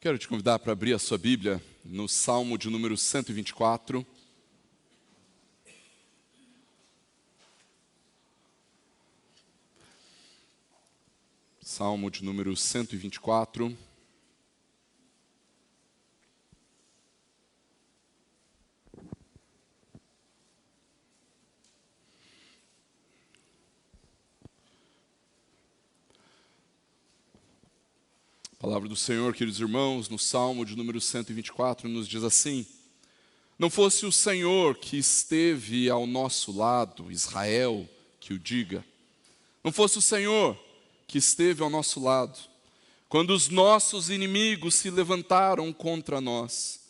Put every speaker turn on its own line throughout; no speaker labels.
Quero te convidar para abrir a sua Bíblia no Salmo de número 124. Salmo de número 124. A palavra do Senhor, queridos irmãos, no Salmo de número 124, nos diz assim: Não fosse o Senhor que esteve ao nosso lado, Israel, que o diga. Não fosse o Senhor que esteve ao nosso lado, quando os nossos inimigos se levantaram contra nós,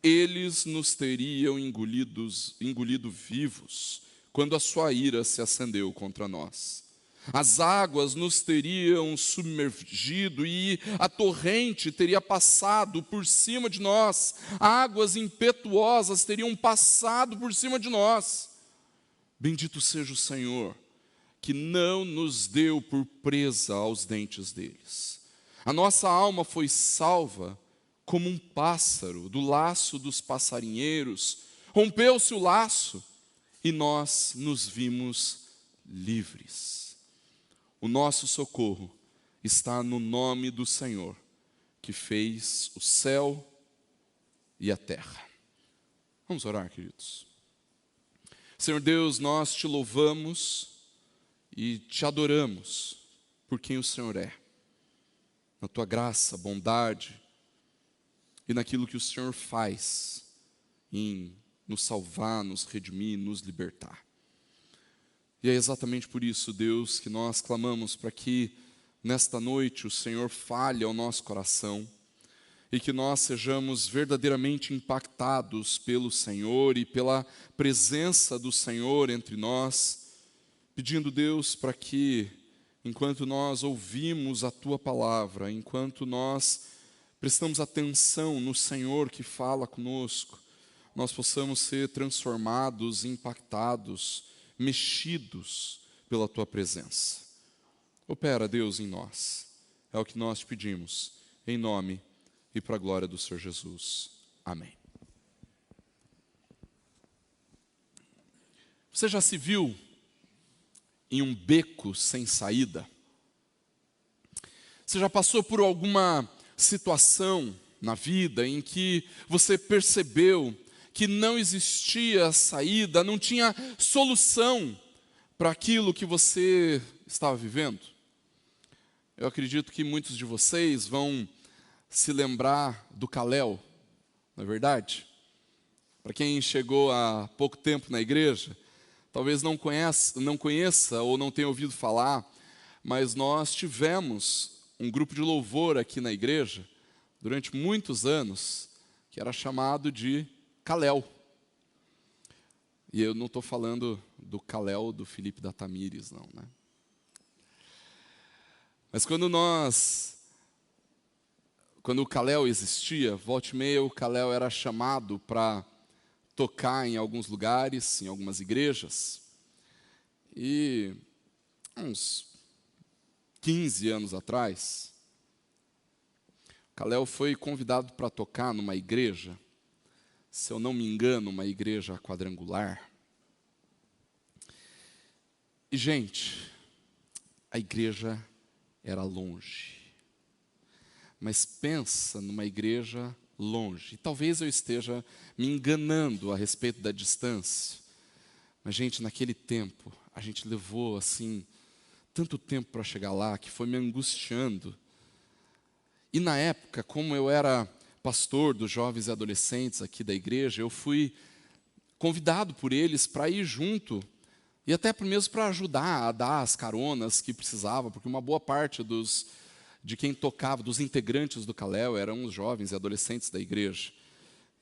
eles nos teriam engolido vivos, quando a sua ira se acendeu contra nós. As águas nos teriam submergido e a torrente teria passado por cima de nós. Águas impetuosas teriam passado por cima de nós. Bendito seja o Senhor, que não nos deu por presa aos dentes deles. A nossa alma foi salva como um pássaro do laço dos passarinheiros. Rompeu-se o laço e nós nos vimos livres. O nosso socorro está no nome do Senhor, que fez o céu e a terra. Vamos orar, queridos. Senhor Deus, nós te louvamos e te adoramos por quem o Senhor é. Na tua graça, bondade e naquilo que o Senhor faz em nos salvar, nos redimir, nos libertar. E é exatamente por isso, Deus, que nós clamamos para que nesta noite o Senhor fale ao nosso coração e que nós sejamos verdadeiramente impactados pelo Senhor e pela presença do Senhor entre nós, pedindo, Deus, para que, enquanto nós ouvimos a Tua palavra, enquanto nós prestamos atenção no Senhor que fala conosco, nós possamos ser transformados, impactados, mexidos pela Tua presença. Opera, Deus, em nós. É o que nós te pedimos, em nome e para a glória do Senhor Jesus. Amém. Você já se viu em um beco sem saída? Você já passou por alguma situação na vida em que você percebeu que não existia saída, não tinha solução para aquilo que você estava vivendo? Eu acredito que muitos de vocês vão se lembrar do Kalel, não é verdade? Para quem chegou há pouco tempo na igreja, talvez não conheça ou não tenha ouvido falar, mas nós tivemos um grupo de louvor aqui na igreja, durante muitos anos, que era chamado de Kalel. E eu não estou falando do Kalel do Felipe da Tamires, não, né? Mas quando o Kalel existia, volta e meia o Kalel era chamado para tocar em alguns lugares, em algumas igrejas. E uns 15 anos atrás, o Kalel foi convidado para tocar numa igreja, se eu não me engano, uma igreja quadrangular. E, gente, a igreja era longe. Mas pensa numa igreja longe. E talvez eu esteja me enganando a respeito da distância. Mas, gente, naquele tempo, a gente levou, assim, tanto tempo para chegar lá, que foi me angustiando. E na época, como eu era pastor dos jovens e adolescentes aqui da igreja, eu fui convidado por eles para ir junto, e até mesmo para ajudar a dar as caronas que precisava, porque uma boa parte de quem tocava, dos integrantes do Kalel, eram os jovens e adolescentes da igreja.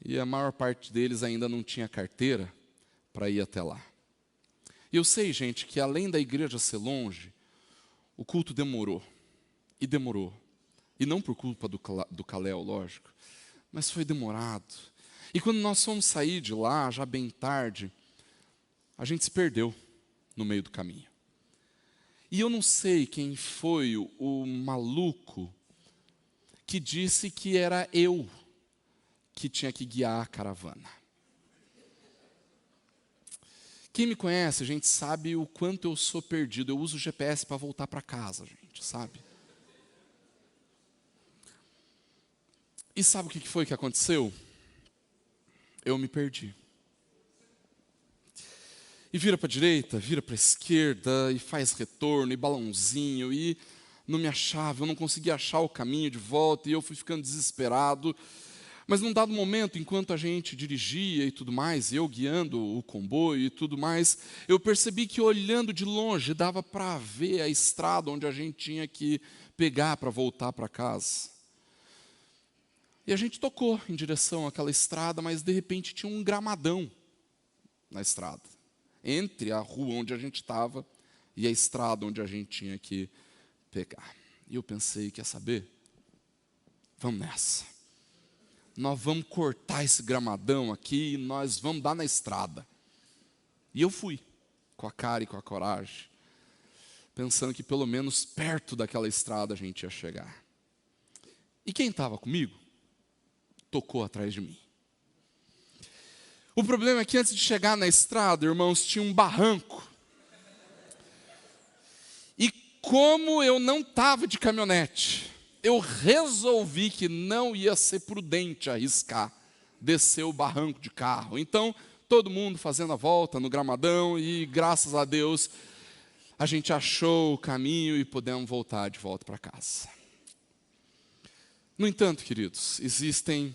E a maior parte deles ainda não tinha carteira para ir até lá. E eu sei, gente, que além da igreja ser longe, o culto demorou. E demorou. E não por culpa do Kalel, lógico, mas foi demorado. E quando nós fomos sair de lá, já bem tarde, a gente se perdeu no meio do caminho. E eu não sei quem foi o maluco que disse que era eu que tinha que guiar a caravana. Quem me conhece, a gente sabe o quanto eu sou perdido. Eu uso o GPS para voltar para casa, gente, sabe? E sabe o que foi que aconteceu? Eu me perdi. E vira para a direita, vira para a esquerda, e faz retorno, e balãozinho, e não me achava, eu não conseguia achar o caminho de volta, e eu fui ficando desesperado. Mas num dado momento, enquanto a gente dirigia e tudo mais, eu guiando o comboio e tudo mais, eu percebi que olhando de longe dava para ver a estrada onde a gente tinha que pegar para voltar para casa. E a gente tocou em direção àquela estrada, mas de repente tinha um gramadão na estrada, entre a rua onde a gente estava e a estrada onde a gente tinha que pegar. E eu pensei, quer saber? Vamos nessa. Nós vamos cortar esse gramadão aqui e nós vamos dar na estrada. E eu fui, com a cara e com a coragem, pensando que pelo menos perto daquela estrada a gente ia chegar. E quem estava comigo, tocou atrás de mim. O problema é que antes de chegar na estrada, irmãos, tinha um barranco. E como eu não estava de caminhonete, eu resolvi que não ia ser prudente arriscar descer o barranco de carro. Então, todo mundo fazendo a volta no gramadão e, graças a Deus, a gente achou o caminho e pudemos voltar de volta para casa. No entanto, queridos, existem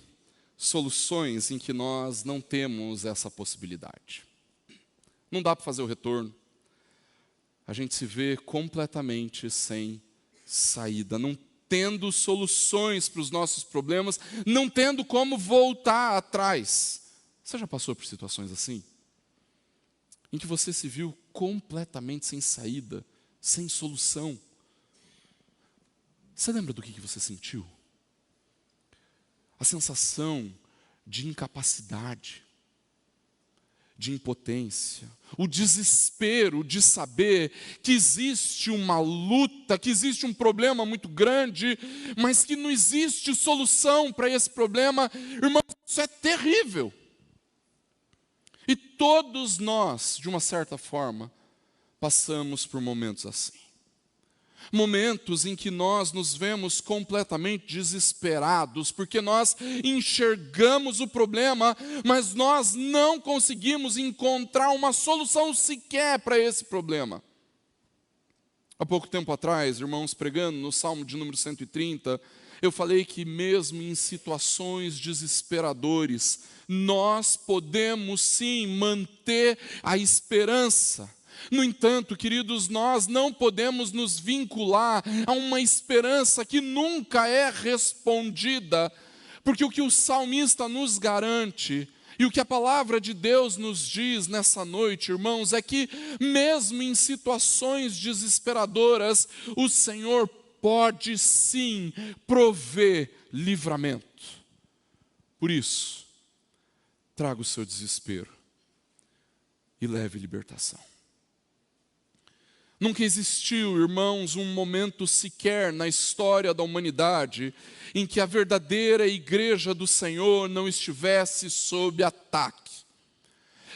soluções em que nós não temos essa possibilidade. Não dá para fazer o retorno. A gente se vê completamente sem saída, não tendo soluções para os nossos problemas, não tendo como voltar atrás. Você já passou por situações assim? Em que você se viu completamente sem saída, sem solução? Você lembra do que você sentiu? A sensação de incapacidade, de impotência, o desespero de saber que existe uma luta, que existe um problema muito grande, mas que não existe solução para esse problema. Irmãos, isso é terrível. E todos nós, de uma certa forma, passamos por momentos assim. Momentos em que nós nos vemos completamente desesperados, porque nós enxergamos o problema, mas nós não conseguimos encontrar uma solução sequer para esse problema. Há pouco tempo atrás, irmãos, pregando no Salmo de número 130, eu falei que mesmo em situações desesperadoras, nós podemos sim manter a esperança. No entanto, queridos, nós não podemos nos vincular a uma esperança que nunca é respondida, porque o que o salmista nos garante e o que a palavra de Deus nos diz nessa noite, irmãos, é que mesmo em situações desesperadoras, o Senhor pode sim prover livramento. Por isso, traga o seu desespero e leve libertação. Nunca existiu, irmãos, um momento sequer na história da humanidade em que a verdadeira igreja do Senhor não estivesse sob ataque.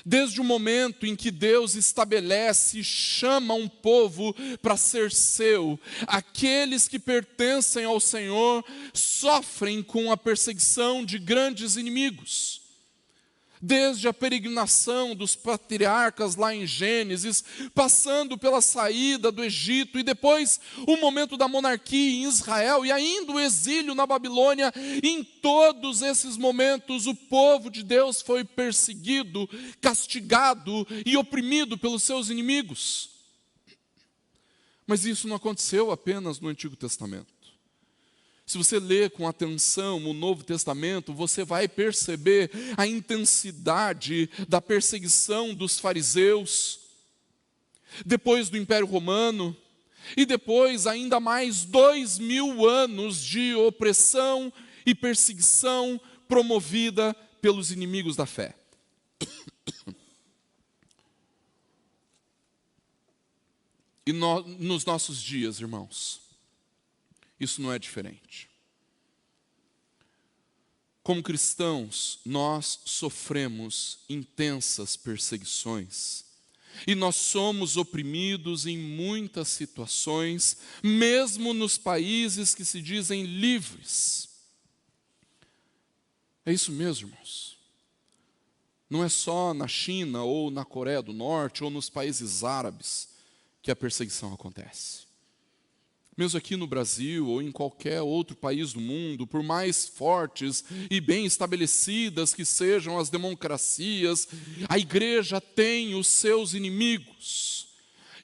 Desde o momento em que Deus estabelece e chama um povo para ser seu, aqueles que pertencem ao Senhor sofrem com a perseguição de grandes inimigos. Desde a peregrinação dos patriarcas lá em Gênesis, passando pela saída do Egito e depois o momento da monarquia em Israel e ainda o exílio na Babilônia, em todos esses momentos o povo de Deus foi perseguido, castigado e oprimido pelos seus inimigos. Mas isso não aconteceu apenas no Antigo Testamento. Se você ler com atenção o Novo Testamento, você vai perceber a intensidade da perseguição dos fariseus, depois do Império Romano, e depois ainda mais 2000 anos de opressão e perseguição promovida pelos inimigos da fé. E nos nossos dias, irmãos, isso não é diferente. Como cristãos, nós sofremos intensas perseguições. E nós somos oprimidos em muitas situações, mesmo nos países que se dizem livres. É isso mesmo, irmãos. Não é só na China, ou na Coreia do Norte, ou nos países árabes que a perseguição acontece. Mesmo aqui no Brasil ou em qualquer outro país do mundo, por mais fortes e bem estabelecidas que sejam as democracias, a igreja tem os seus inimigos.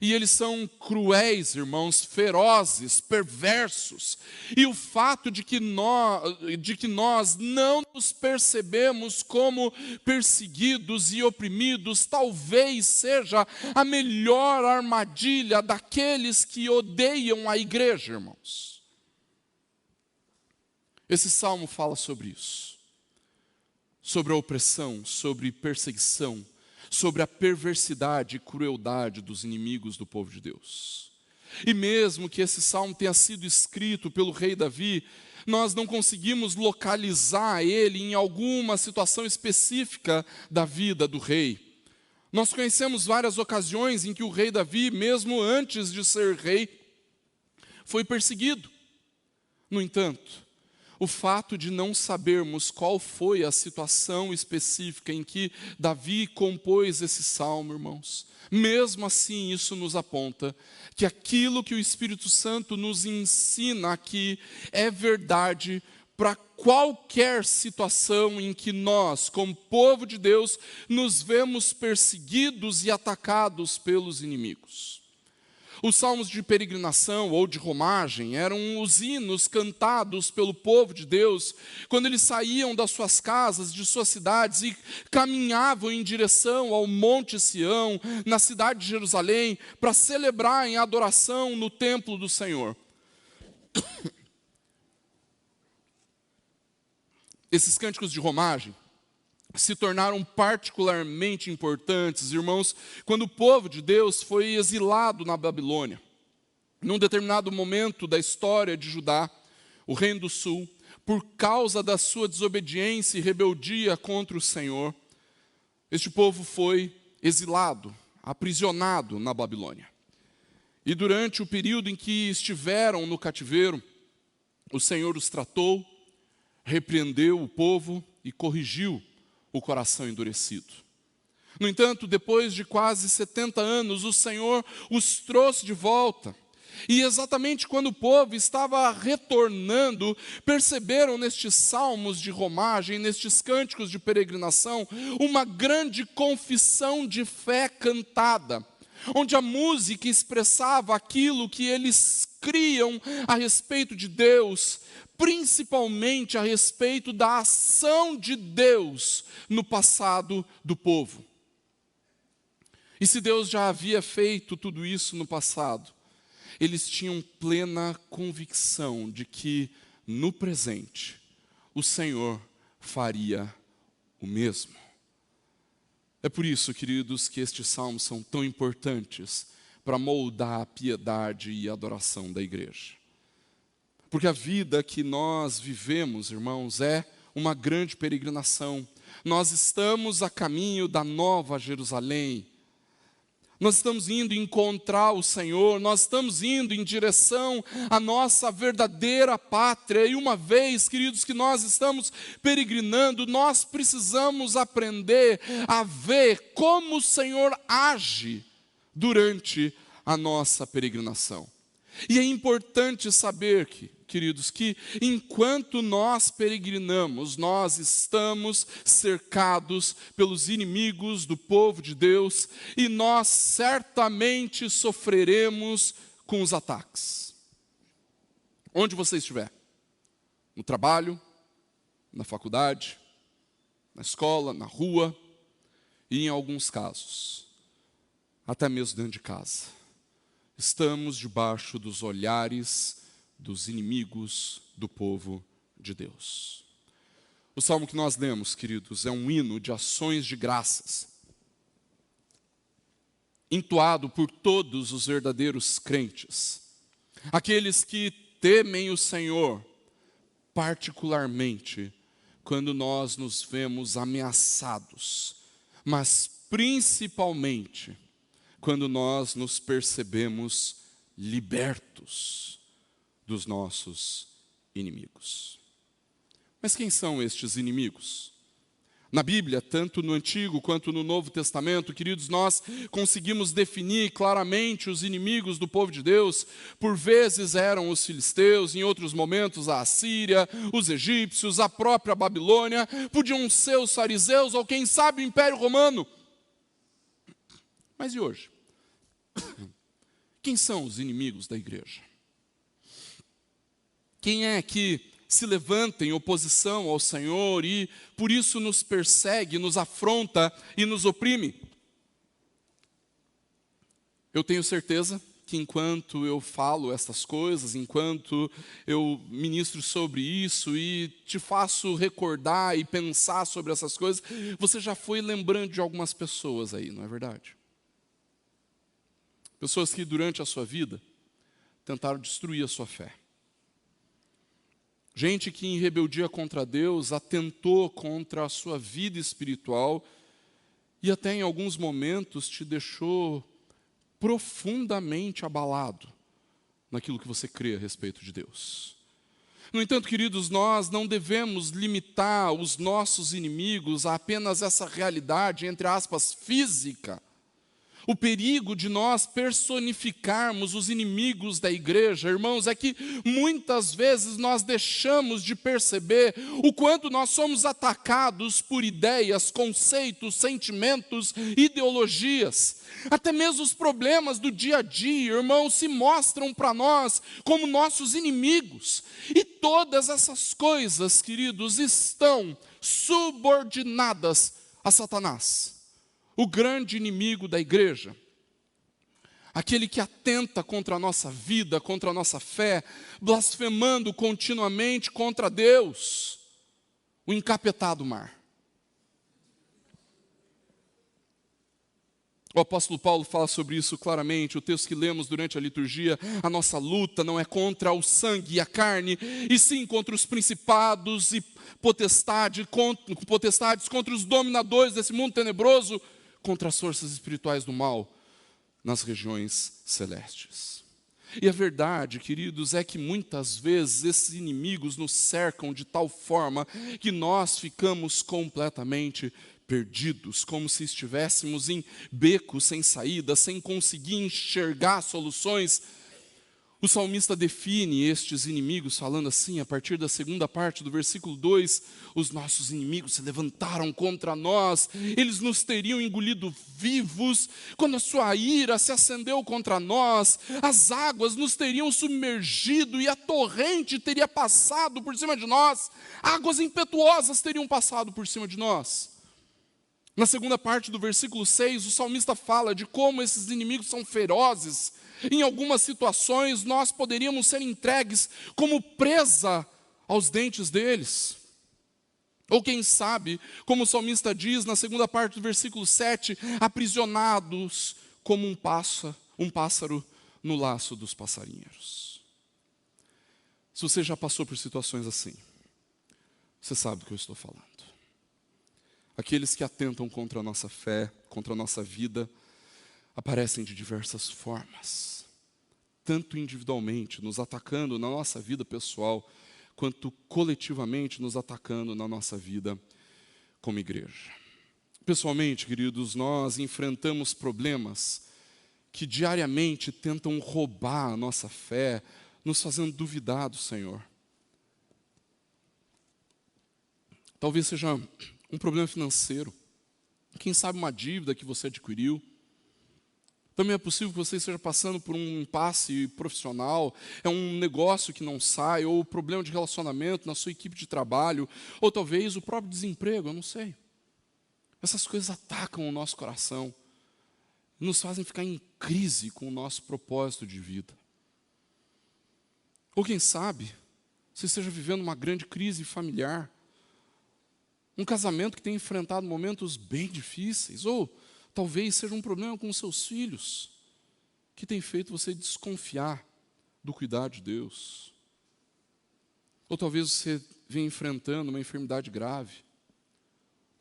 E eles são cruéis, irmãos, ferozes, perversos. E o fato de que nós não nos percebemos como perseguidos e oprimidos, talvez seja a melhor armadilha daqueles que odeiam a igreja, irmãos. Esse salmo fala sobre isso. Sobre a opressão, sobre perseguição, sobre a perversidade e crueldade dos inimigos do povo de Deus. E mesmo que esse salmo tenha sido escrito pelo rei Davi, nós não conseguimos localizar ele em alguma situação específica da vida do rei. Nós conhecemos várias ocasiões em que o rei Davi, mesmo antes de ser rei, foi perseguido. No entanto, o fato de não sabermos qual foi a situação específica em que Davi compôs esse salmo, irmãos, mesmo assim isso nos aponta que aquilo que o Espírito Santo nos ensina aqui é verdade para qualquer situação em que nós, como povo de Deus, nos vemos perseguidos e atacados pelos inimigos. Os salmos de peregrinação ou de romagem eram os hinos cantados pelo povo de Deus quando eles saíam das suas casas, de suas cidades e caminhavam em direção ao Monte Sião, na cidade de Jerusalém, para celebrar em adoração no templo do Senhor. Esses cânticos de romagem se tornaram particularmente importantes, irmãos, quando o povo de Deus foi exilado na Babilônia. Num determinado momento da história de Judá, o reino do sul, por causa da sua desobediência e rebeldia contra o Senhor, este povo foi exilado, aprisionado na Babilônia. E durante o período em que estiveram no cativeiro, o Senhor os tratou, repreendeu o povo e corrigiu o coração endurecido. No entanto, depois de quase 70 anos, o Senhor os trouxe de volta. E exatamente quando o povo estava retornando, perceberam nestes salmos de romagem, nestes cânticos de peregrinação, uma grande confissão de fé cantada, onde a música expressava aquilo que eles criam a respeito de Deus, principalmente a respeito da ação de Deus no passado do povo. E se Deus já havia feito tudo isso no passado, eles tinham plena convicção de que, no presente, o Senhor faria o mesmo. É por isso, queridos, que estes salmos são tão importantes para moldar a piedade e a adoração da igreja. Porque a vida que nós vivemos, irmãos, é uma grande peregrinação. Nós estamos a caminho da Nova Jerusalém. Nós estamos indo encontrar o Senhor, nós estamos indo em direção à nossa verdadeira pátria. E uma vez, queridos, que nós estamos peregrinando, nós precisamos aprender a ver como o Senhor age durante a nossa peregrinação. E é importante saber queridos, que enquanto nós peregrinamos, nós estamos cercados pelos inimigos do povo de Deus e nós certamente sofreremos com os ataques. Onde você estiver, no trabalho, na faculdade, na escola, na rua e em alguns casos, até mesmo dentro de casa. Estamos debaixo dos olhares dos inimigos do povo de Deus. O salmo que nós lemos, queridos, é um hino de ações de graças, entoado por todos os verdadeiros crentes, aqueles que temem o Senhor, particularmente quando nós nos vemos ameaçados, mas principalmente quando nós nos percebemos libertos dos nossos inimigos. Mas quem são estes inimigos? Na Bíblia, tanto no Antigo quanto no Novo Testamento, queridos, nós conseguimos definir claramente os inimigos do povo de Deus. Por vezes eram os filisteus, em outros momentos a Assíria, os egípcios, a própria Babilônia, podiam ser os fariseus ou quem sabe o Império Romano. Mas e hoje? Quem são os inimigos da igreja? Quem é que se levanta em oposição ao Senhor e por isso nos persegue, nos afronta e nos oprime? Eu tenho certeza que enquanto eu falo estas coisas, enquanto eu ministro sobre isso e te faço recordar e pensar sobre essas coisas, você já foi lembrando de algumas pessoas aí, não é verdade? Pessoas que durante a sua vida tentaram destruir a sua fé. Gente que em rebeldia contra Deus atentou contra a sua vida espiritual e até em alguns momentos te deixou profundamente abalado naquilo que você crê a respeito de Deus. No entanto, queridos, nós não devemos limitar os nossos inimigos a apenas essa realidade, entre aspas, física. O perigo de nós personificarmos os inimigos da igreja, irmãos, é que muitas vezes nós deixamos de perceber o quanto nós somos atacados por ideias, conceitos, sentimentos, ideologias. Até mesmo os problemas do dia a dia, irmãos, se mostram para nós como nossos inimigos. E todas essas coisas, queridos, estão subordinadas a Satanás, o grande inimigo da igreja, aquele que atenta contra a nossa vida, contra a nossa fé, blasfemando continuamente contra Deus, o encapetado mar. O apóstolo Paulo fala sobre isso claramente, o texto que lemos durante a liturgia: a nossa luta não é contra o sangue e a carne, e sim contra os principados e potestades, contra os dominadores desse mundo tenebroso, contra as forças espirituais do mal nas regiões celestes. E a verdade, queridos, é que muitas vezes esses inimigos nos cercam de tal forma que nós ficamos completamente perdidos, como se estivéssemos em becos sem saída, sem conseguir enxergar soluções. O salmista define estes inimigos falando assim, a partir da segunda parte do versículo 2, os nossos inimigos se levantaram contra nós, eles nos teriam engolido vivos, quando a sua ira se acendeu contra nós, as águas nos teriam submergido e a torrente teria passado por cima de nós, águas impetuosas teriam passado por cima de nós. Na segunda parte do versículo 6, o salmista fala de como esses inimigos são ferozes. Em algumas situações, nós poderíamos ser entregues como presa aos dentes deles. Ou quem sabe, como o salmista diz na segunda parte do versículo 7, aprisionados como um pássaro no laço dos passarinheiros. Se você já passou por situações assim, você sabe do que eu estou falando. Aqueles que atentam contra a nossa fé, contra a nossa vida, aparecem de diversas formas, tanto individualmente, nos atacando na nossa vida pessoal, quanto coletivamente nos atacando na nossa vida como igreja. Pessoalmente, queridos, nós enfrentamos problemas que diariamente tentam roubar a nossa fé, nos fazendo duvidar do Senhor. Talvez seja um problema financeiro, quem sabe uma dívida que você adquiriu. Também é possível que você esteja passando por um impasse profissional, é um negócio que não sai, ou problema de relacionamento na sua equipe de trabalho, ou talvez o próprio desemprego, eu não sei. Essas coisas atacam o nosso coração, nos fazem ficar em crise com o nosso propósito de vida. Ou quem sabe, você esteja vivendo uma grande crise familiar, um casamento que tem enfrentado momentos bem difíceis, ou talvez seja um problema com os seus filhos, que tem feito você desconfiar do cuidado de Deus. Ou talvez você vem enfrentando uma enfermidade grave,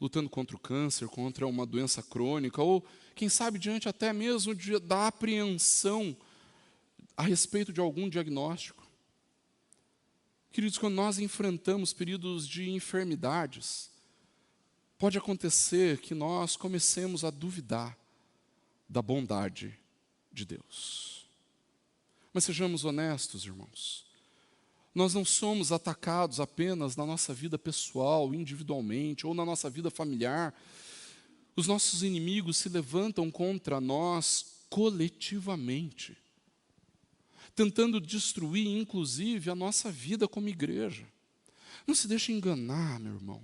lutando contra o câncer, contra uma doença crônica, ou, quem sabe, diante até mesmo da apreensão a respeito de algum diagnóstico. Queridos, quando nós enfrentamos períodos de enfermidades, pode acontecer que nós comecemos a duvidar da bondade de Deus. Mas sejamos honestos, irmãos. Nós não somos atacados apenas na nossa vida pessoal, individualmente, ou na nossa vida familiar. Os nossos inimigos se levantam contra nós coletivamente, tentando destruir, inclusive, a nossa vida como igreja. Não se deixe enganar, meu irmão.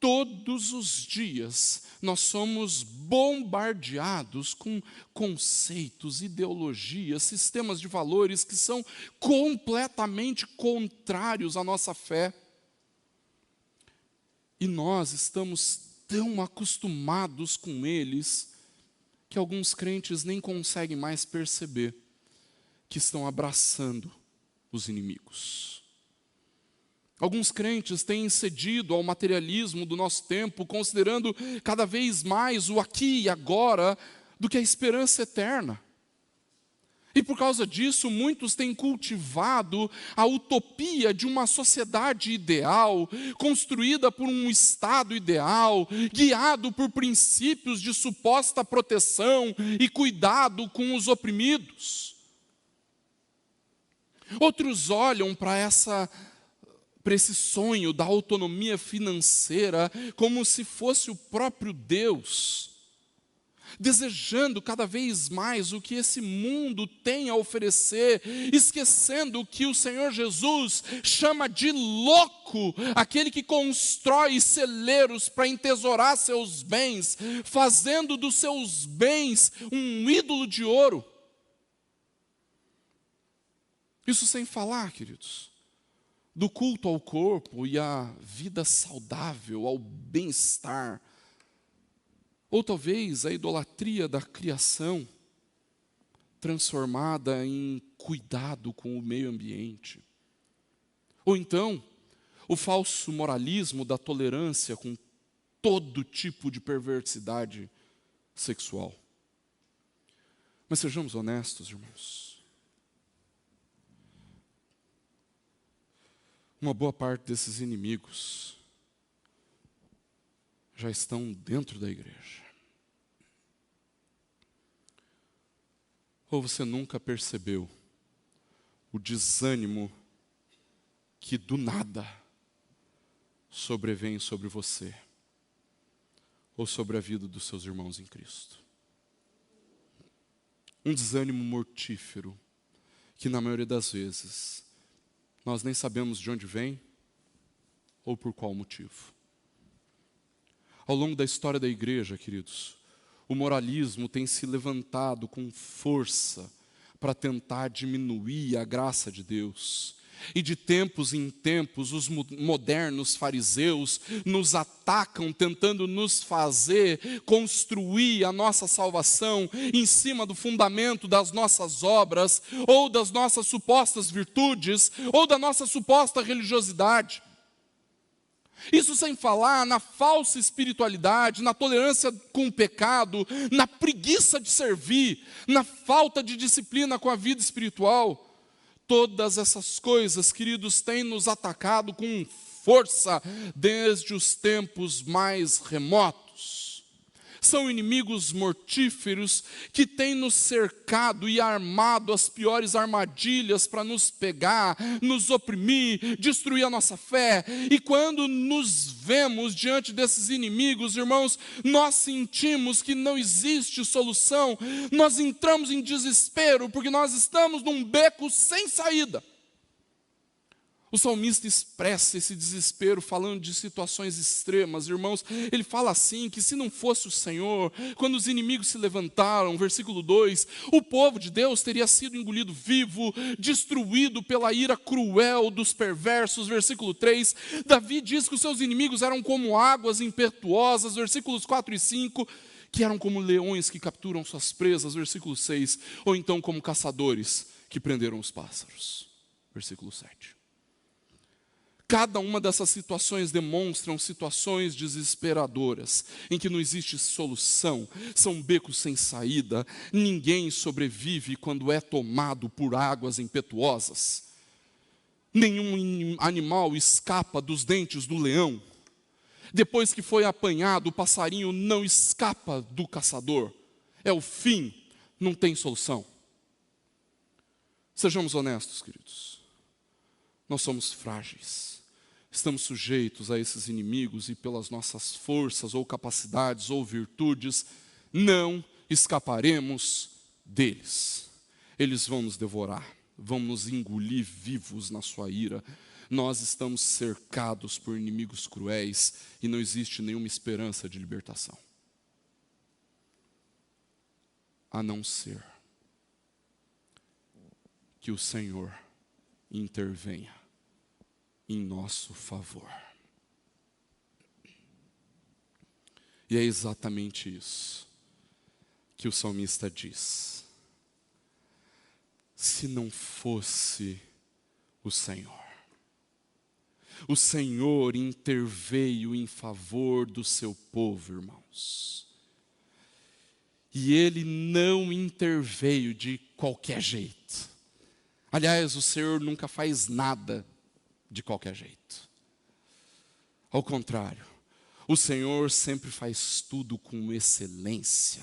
Todos os dias nós somos bombardeados com conceitos, ideologias, sistemas de valores que são completamente contrários à nossa fé. E nós estamos tão acostumados com eles que alguns crentes nem conseguem mais perceber que estão abraçando os inimigos. Alguns crentes têm cedido ao materialismo do nosso tempo, considerando cada vez mais o aqui e agora do que a esperança eterna. E por causa disso, muitos têm cultivado a utopia de uma sociedade ideal, construída por um Estado ideal, guiado por princípios de suposta proteção e cuidado com os oprimidos. Outros olham para esse sonho da autonomia financeira como se fosse o próprio Deus, desejando cada vez mais o que esse mundo tem a oferecer, esquecendo que o Senhor Jesus chama de louco aquele que constrói celeiros para entesourar seus bens, fazendo dos seus bens um ídolo de ouro. Isso sem falar, queridos, do culto ao corpo e à vida saudável, ao bem-estar, ou talvez a idolatria da criação, transformada em cuidado com o meio ambiente. Ou então, o falso moralismo da tolerância com todo tipo de perversidade sexual. Mas sejamos honestos, irmãos. Uma boa parte desses inimigos já estão dentro da igreja. Ou você nunca percebeu o desânimo que do nada sobrevém sobre você ou sobre a vida dos seus irmãos em Cristo? Um desânimo mortífero que na maioria das vezes nós nem sabemos de onde vem ou por qual motivo. Ao longo da história da igreja, queridos, o moralismo tem se levantado com força para tentar diminuir a graça de Deus. E de tempos em tempos, os modernos fariseus nos atacam, tentando nos fazer construir a nossa salvação em cima do fundamento das nossas obras, ou das nossas supostas virtudes, ou da nossa suposta religiosidade. Isso sem falar na falsa espiritualidade, na tolerância com o pecado, na preguiça de servir, na falta de disciplina com a vida espiritual. Todas essas coisas, queridos, têm nos atacado com força desde os tempos mais remotos. São inimigos mortíferos que têm nos cercado e armado as piores armadilhas para nos pegar, nos oprimir, destruir a nossa fé. E quando nos vemos diante desses inimigos, irmãos, nós sentimos que não existe solução, nós entramos em desespero porque nós estamos num beco sem saída. O salmista expressa esse desespero falando de situações extremas, irmãos. Ele fala assim, que se não fosse o Senhor, quando os inimigos se levantaram, versículo 2, o povo de Deus teria sido engolido vivo, destruído pela ira cruel dos perversos, versículo 3. Davi diz que os seus inimigos eram como águas impetuosas, versículos 4 e 5, que eram como leões que capturam suas presas, versículo 6, ou então como caçadores que prenderam os pássaros, versículo 7. Cada uma dessas situações demonstram situações desesperadoras, em que não existe solução, são becos sem saída, ninguém sobrevive quando é tomado por águas impetuosas. Nenhum animal escapa dos dentes do leão. Depois que foi apanhado, o passarinho não escapa do caçador. É o fim, não tem solução. Sejamos honestos, queridos. Nós somos frágeis. Estamos sujeitos a esses inimigos e pelas nossas forças ou capacidades ou virtudes, não escaparemos deles. Eles vão nos devorar, vão nos engolir vivos na sua ira. Nós estamos cercados por inimigos cruéis e não existe nenhuma esperança de libertação. A não ser que o Senhor intervenha em nosso favor. E é exatamente isso que o salmista diz. Se não fosse o Senhor interveio em favor do seu povo, irmãos. E Ele não interveio de qualquer jeito. Aliás, o Senhor nunca faz nada de qualquer jeito. Ao contrário, o Senhor sempre faz tudo com excelência,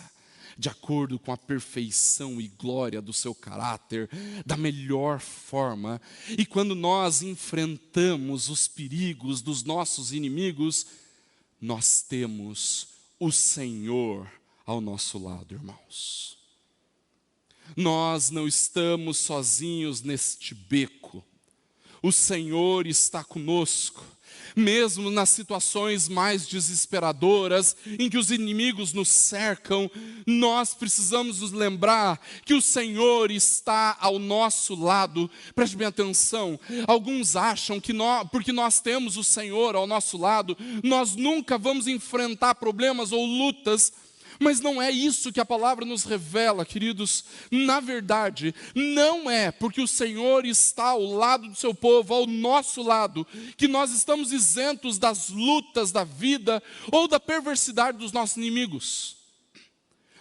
de acordo com a perfeição e glória do seu caráter, da melhor forma. E quando nós enfrentamos os perigos dos nossos inimigos, nós temos o Senhor ao nosso lado, irmãos. Nós não estamos sozinhos neste beco. O Senhor está conosco, mesmo nas situações mais desesperadoras, em que os inimigos nos cercam. Nós precisamos nos lembrar que o Senhor está ao nosso lado. Preste bem atenção, alguns acham que porque nós temos o Senhor ao nosso lado, nós nunca vamos enfrentar problemas ou lutas. Mas não é isso que a palavra nos revela, queridos. Na verdade, não é porque o Senhor está ao lado do seu povo, ao nosso lado, que nós estamos isentos das lutas da vida ou da perversidade dos nossos inimigos.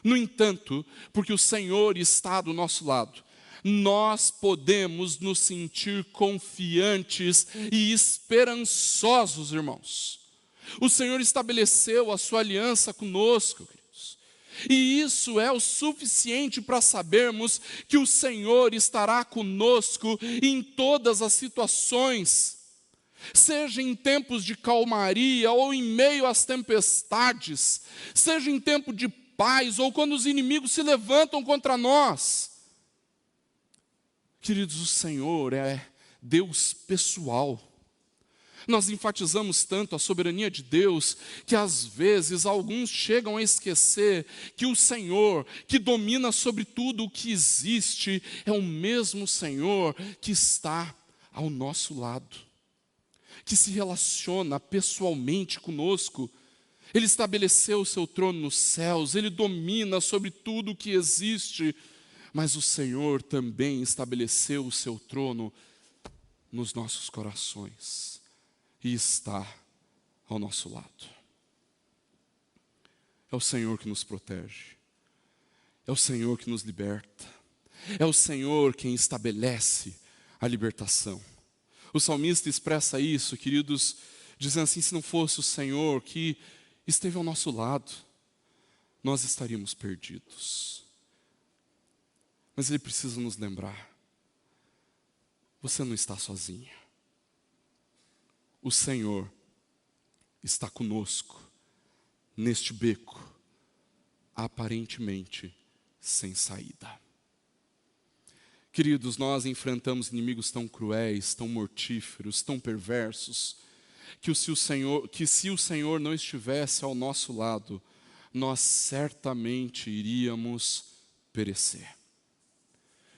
No entanto, porque o Senhor está do nosso lado, nós podemos nos sentir confiantes e esperançosos, irmãos. O Senhor estabeleceu a sua aliança conosco, e isso é o suficiente para sabermos que o Senhor estará conosco em todas as situações, seja em tempos de calmaria ou em meio às tempestades, seja em tempo de paz ou quando os inimigos se levantam contra nós. Queridos, o Senhor é Deus pessoal. Nós enfatizamos tanto a soberania de Deus, que às vezes alguns chegam a esquecer que o Senhor, que domina sobre tudo o que existe, é o mesmo Senhor que está ao nosso lado, que se relaciona pessoalmente conosco. Ele estabeleceu o seu trono nos céus, Ele domina sobre tudo o que existe, mas o Senhor também estabeleceu o seu trono nos nossos corações. E está ao nosso lado. É o Senhor que nos protege. É o Senhor que nos liberta. É o Senhor quem estabelece a libertação. O salmista expressa isso, queridos, dizendo assim: se não fosse o Senhor que esteve ao nosso lado, nós estaríamos perdidos. Mas Ele precisa nos lembrar: você não está sozinha. O Senhor está conosco neste beco, aparentemente sem saída. Queridos, nós enfrentamos inimigos tão cruéis, tão mortíferos, tão perversos, que se o Senhor não estivesse ao nosso lado, nós certamente iríamos perecer.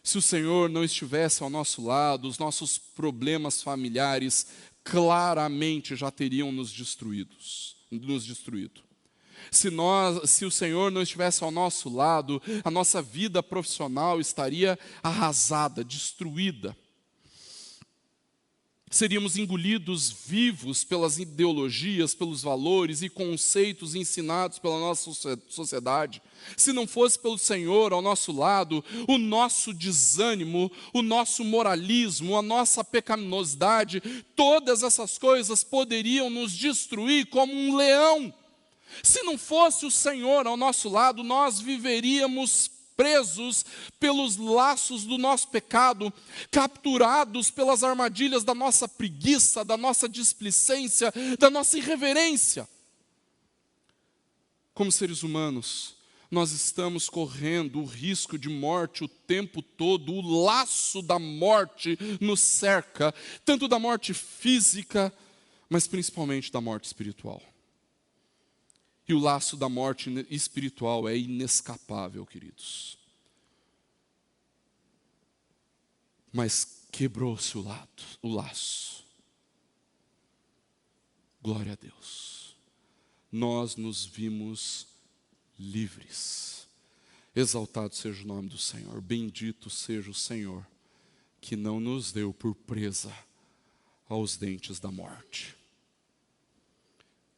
Se o Senhor não estivesse ao nosso lado, os nossos problemas familiares claramente já teriam nos destruído. Se o Senhor não estivesse ao nosso lado, a nossa vida profissional estaria arrasada, destruída. seríamos engolidos vivos pelas ideologias, pelos valores e conceitos ensinados pela nossa sociedade. Se não fosse pelo Senhor ao nosso lado, o nosso desânimo, o nosso moralismo, a nossa pecaminosidade, todas essas coisas poderiam nos destruir como um leão. Se não fosse o Senhor ao nosso lado, nós viveríamos presos pelos laços do nosso pecado, capturados pelas armadilhas da nossa preguiça, da nossa displicência, da nossa irreverência. Como seres humanos, nós estamos correndo o risco de morte o tempo todo, o laço da morte nos cerca, tanto da morte física, mas principalmente da morte espiritual. E o laço da morte espiritual é inescapável, queridos. Mas quebrou-se o laço. Glória a Deus. Nós nos vimos livres. Exaltado seja o nome do Senhor. Bendito seja o Senhor, que não nos deu por presa aos dentes da morte.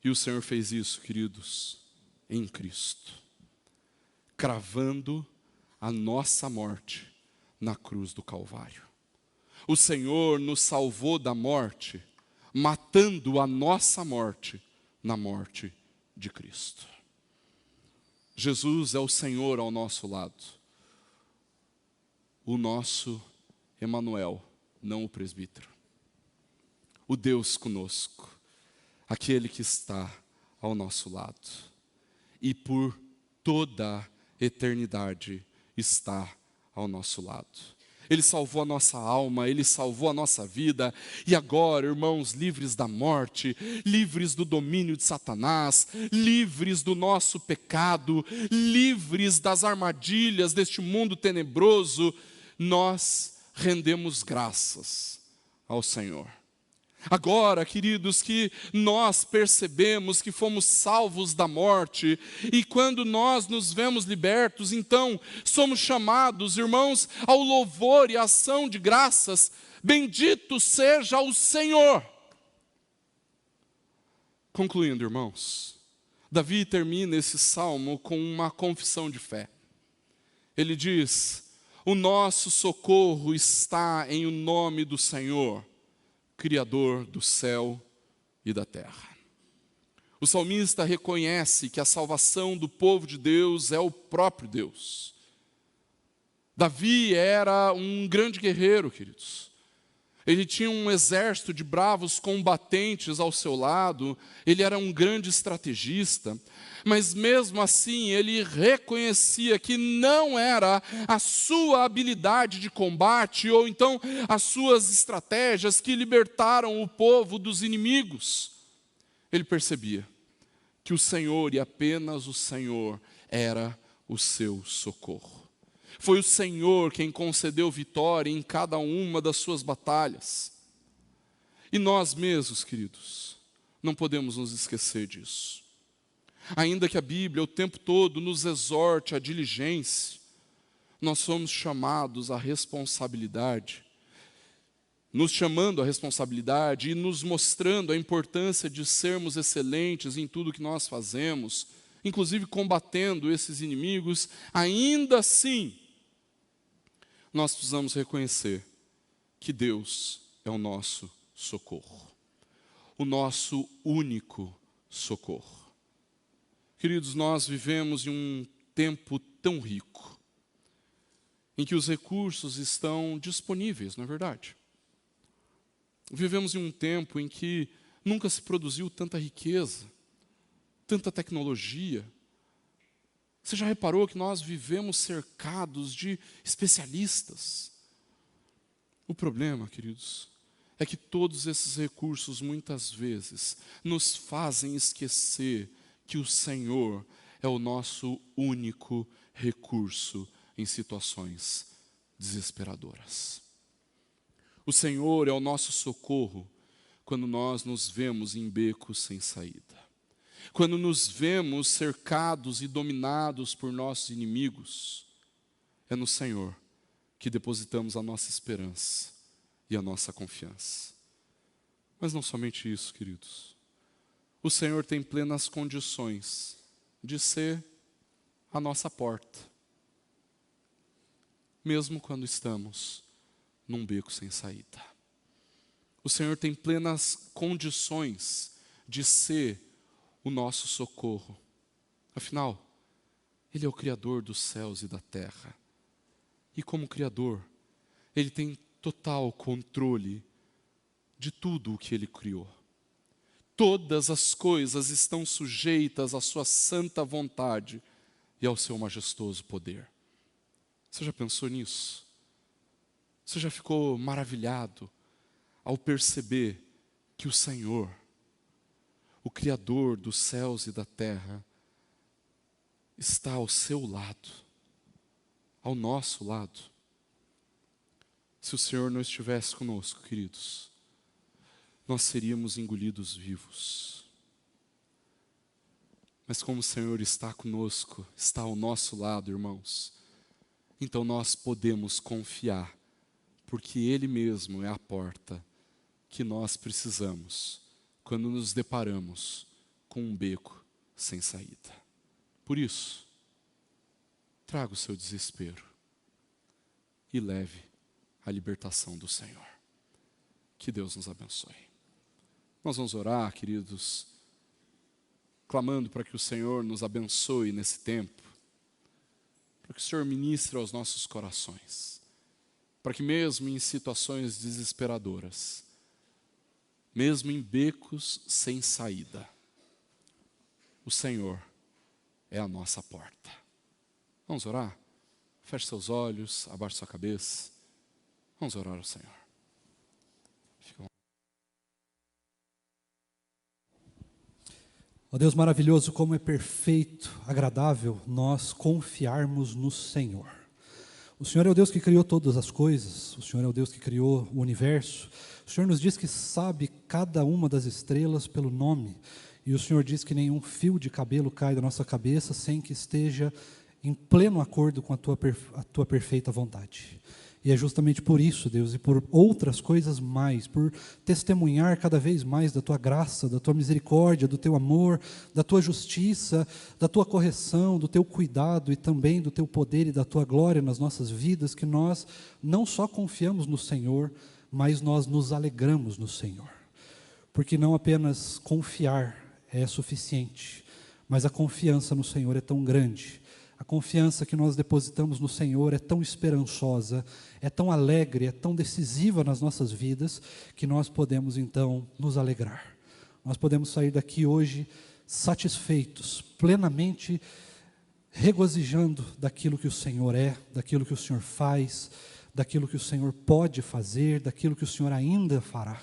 E o Senhor fez isso, queridos, em Cristo, cravando a nossa morte na cruz do Calvário. O Senhor nos salvou da morte, matando a nossa morte na morte de Cristo. Jesus é o Senhor ao nosso lado, o nosso Emanuel, não o presbítero, o Deus conosco, aquele que está ao nosso lado e por toda a eternidade está ao nosso lado. Ele salvou a nossa alma, Ele salvou a nossa vida, e agora, irmãos, livres da morte, livres do domínio de Satanás, livres do nosso pecado, livres das armadilhas deste mundo tenebroso, nós rendemos graças ao Senhor. Agora, queridos, que nós percebemos que fomos salvos da morte, e quando nós nos vemos libertos, então somos chamados, irmãos, ao louvor e ação de graças. Bendito seja o Senhor. Concluindo, irmãos, Davi termina esse salmo com uma confissão de fé. Ele diz: o nosso socorro está em o nome do Senhor, Criador do céu e da terra. O salmista reconhece que a salvação do povo de Deus é o próprio Deus. Davi era um grande guerreiro, queridos. Ele tinha um exército de bravos combatentes ao seu lado, ele era um grande estrategista, mas mesmo assim ele reconhecia que não era a sua habilidade de combate ou então as suas estratégias que libertaram o povo dos inimigos. Ele percebia que o Senhor e apenas o Senhor era o seu socorro. Foi o Senhor quem concedeu vitória em cada uma das suas batalhas. E nós mesmos, queridos, não podemos nos esquecer disso. Ainda que a Bíblia o tempo todo nos exorte à diligência, nós somos chamados à responsabilidade, nos chamando à responsabilidade e nos mostrando a importância de sermos excelentes em tudo que nós fazemos, inclusive combatendo esses inimigos. Ainda assim, nós precisamos reconhecer que Deus é o nosso socorro, o nosso único socorro. Queridos, nós vivemos em um tempo tão rico, em que os recursos estão disponíveis, não é verdade? Vivemos em um tempo em que nunca se produziu tanta riqueza, tanta tecnologia. Você já reparou que nós vivemos cercados de especialistas? O problema, queridos, é que todos esses recursos muitas vezes nos fazem esquecer que o Senhor é o nosso único recurso em situações desesperadoras. O Senhor é o nosso socorro quando nós nos vemos em becos sem saída. Quando nos vemos cercados e dominados por nossos inimigos, é no Senhor que depositamos a nossa esperança e a nossa confiança. Mas não somente isso, queridos. O Senhor tem plenas condições de ser a nossa porta, mesmo quando estamos num beco sem saída. O Senhor tem plenas condições de ser o nosso socorro. Afinal, Ele é o Criador dos céus e da terra. E como Criador, Ele tem total controle de tudo o que Ele criou. Todas as coisas estão sujeitas à sua santa vontade e ao seu majestoso poder. Você já pensou nisso? Você já ficou maravilhado ao perceber que o Senhor, o Criador dos céus e da terra, está ao seu lado, ao nosso lado? Se o Senhor não estivesse conosco, queridos, nós seríamos engolidos vivos. Mas como o Senhor está conosco, está ao nosso lado, irmãos, então nós podemos confiar, porque Ele mesmo é a porta que nós precisamos quando nos deparamos com um beco sem saída. Por isso, traga o seu desespero e leve a libertação do Senhor. Que Deus nos abençoe. Nós vamos orar, queridos, clamando para que o Senhor nos abençoe nesse tempo, para que o Senhor ministre aos nossos corações, para que mesmo em situações desesperadoras, mesmo em becos sem saída, o Senhor é a nossa porta. Vamos orar? Feche seus olhos, abaixe sua cabeça. Vamos orar ao Senhor.
Ó Deus maravilhoso, como é perfeito, agradável nós confiarmos no Senhor. O Senhor é o Deus que criou todas as coisas, o Senhor é o Deus que criou o universo. O Senhor nos diz que sabe cada uma das estrelas pelo nome, e o Senhor diz que nenhum fio de cabelo cai da nossa cabeça sem que esteja em pleno acordo com a tua perfeita vontade. E é justamente por isso, Deus, e por outras coisas mais, por testemunhar cada vez mais da Tua graça, da Tua misericórdia, do Teu amor, da Tua justiça, da Tua correção, do Teu cuidado e também do Teu poder e da Tua glória nas nossas vidas, que nós não só confiamos no Senhor, mas nós nos alegramos no Senhor. Porque não apenas confiar é suficiente, mas a confiança no Senhor é tão grande. A confiança que nós depositamos no Senhor é tão esperançosa, é tão alegre, é tão decisiva nas nossas vidas, que nós podemos então nos alegrar. Nós podemos sair daqui hoje satisfeitos, plenamente regozijando daquilo que o Senhor é, daquilo que o Senhor faz, daquilo que o Senhor pode fazer, daquilo que o Senhor ainda fará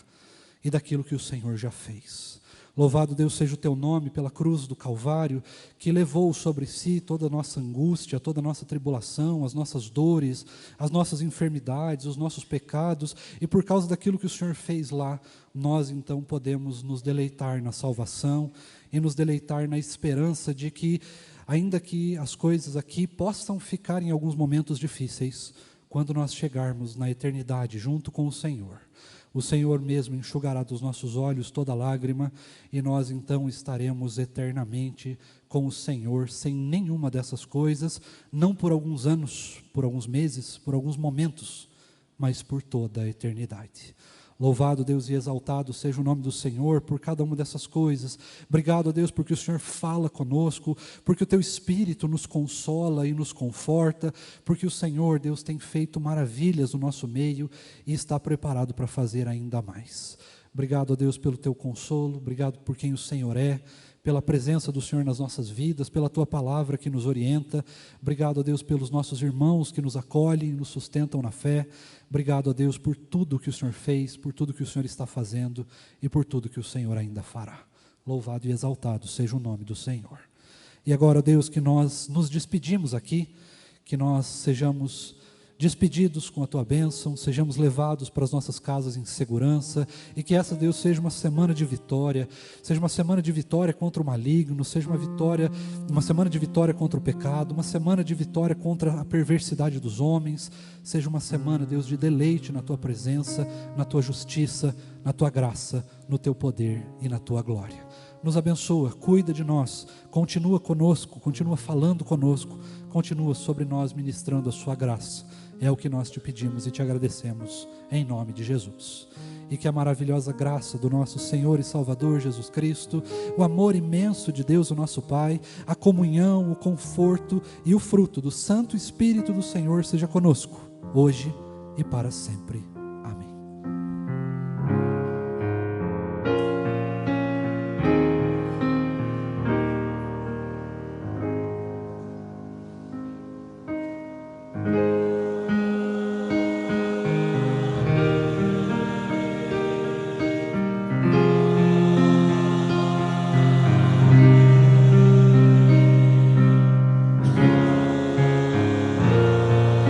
e daquilo que o Senhor já fez. Louvado Deus seja o Teu nome pela cruz do Calvário, que levou sobre si toda a nossa angústia, toda a nossa tribulação, as nossas dores, as nossas enfermidades, os nossos pecados, e por causa daquilo que o Senhor fez lá, nós então podemos nos deleitar na salvação e nos deleitar na esperança de que, ainda que as coisas aqui possam ficar em alguns momentos difíceis, quando nós chegarmos na eternidade junto com o Senhor, o Senhor mesmo enxugará dos nossos olhos toda lágrima, e nós então estaremos eternamente com o Senhor, sem nenhuma dessas coisas, não por alguns anos, por alguns meses, por alguns momentos, mas por toda a eternidade. Louvado Deus e exaltado seja o nome do Senhor por cada uma dessas coisas. Obrigado a Deus porque o Senhor fala conosco, porque o Teu Espírito nos consola e nos conforta, porque o Senhor, Deus, tem feito maravilhas no nosso meio e está preparado para fazer ainda mais. Obrigado a Deus pelo Teu consolo, obrigado por quem o Senhor é, pela presença do Senhor nas nossas vidas, pela Tua palavra que nos orienta. Obrigado a Deus pelos nossos irmãos que nos acolhem e nos sustentam na fé. Obrigado a Deus por tudo que o Senhor fez, por tudo que o Senhor está fazendo e por tudo que o Senhor ainda fará. Louvado e exaltado seja o nome do Senhor. E agora, Deus, que nós nos despedimos aqui, que nós sejamos despedidos com a Tua bênção, sejamos levados para as nossas casas em segurança, e que essa, Deus, seja uma semana de vitória, seja uma semana de vitória contra o maligno, seja uma semana de vitória contra o pecado, uma semana de vitória contra a perversidade dos homens, seja uma semana, Deus, de deleite na Tua presença, na Tua justiça, na Tua graça, no Teu poder e na Tua glória. Nos abençoa, cuida de nós, continua conosco, continua falando conosco, continua sobre nós ministrando a Sua graça. É o que nós te pedimos e te agradecemos, em nome de Jesus. E que a maravilhosa graça do nosso Senhor e Salvador Jesus Cristo, o amor imenso de Deus, o nosso Pai, a comunhão, o conforto e o fruto do Santo Espírito do Senhor seja conosco, hoje e para sempre.